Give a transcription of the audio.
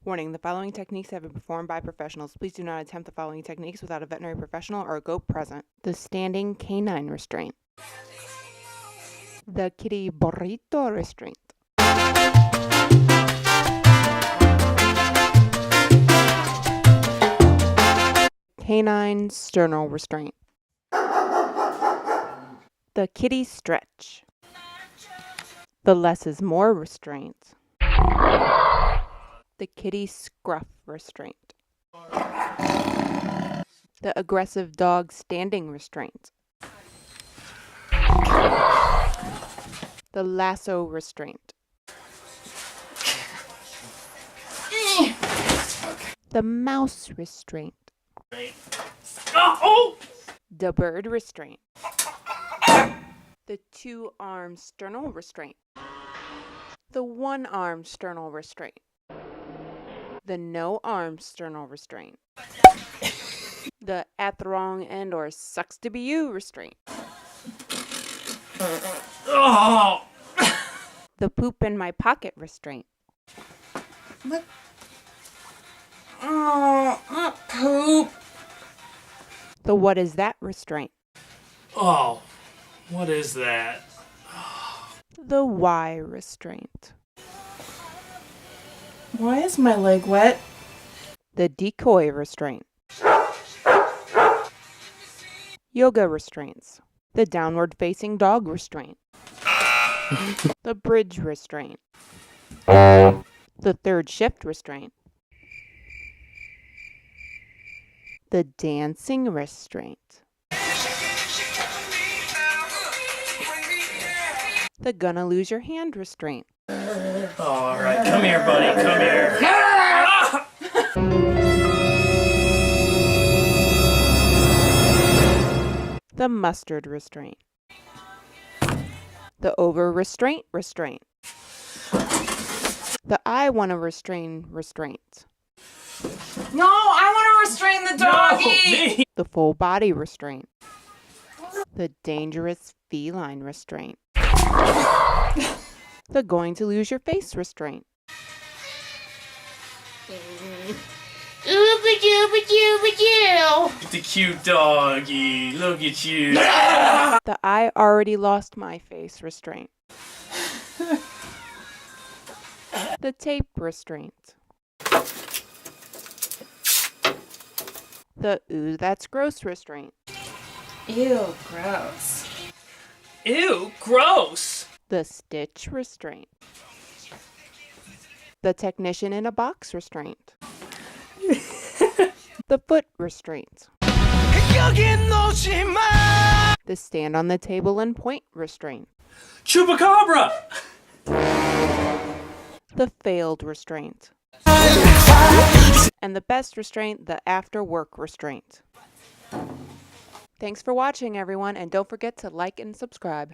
Warning, the following techniques have been performed by professionals. Please do not attempt the following techniques without a veterinary professional or a goat present. The standing canine restraint. The kitty Burrito restraint. Canine sternal restraint. The kitty stretch. The less is more restraint. The kitty Scruff restraint. The aggressive dog standing restraint. The lasso restraint. The Mouse Restraint. The Bird Restraint. The Two Arm Sternal Restraint. The One Arm Sternal Restraint. The No Arm Sternal Restraint. The At the Wrong End or Sucks to Be You Restraint. The Poop in My Pocket Restraint. What? Oh, not poop. The What Is That Restraint. Oh, what is that? The Why Restraint. Why is my leg wet? The Decoy Restraint. Yoga Restraints. The Downward Facing Dog Restraint. The Bridge Restraint. The Third Shift Restraint. The Dancing Restraint. The Gonna Lose Your Hand Restraint. All right, come here, buddy, come here. The Mustard Restraint. The Over Restraint Restraint. The I Wanna Restrain Restraint. No, I want to restrain the doggy. No, The Full Body Restraint. The Dangerous Feline Restraint. The Going to Lose Your Face Restraint. the cute doggy, look at you. The I Already Lost My Face Restraint. The Tape Restraint. The Eww Gross Restraint. Ew, gross. Ew, gross. The Stitch Restraint. The Technician in a Box Restraint. The Foot Restraint. The Stand on the Table and Point Restraint. Chupacabra. The Failed Restraint. And the best restraint, the After Work Restraint. Thanks for watching, everyone, and don't forget to like and subscribe.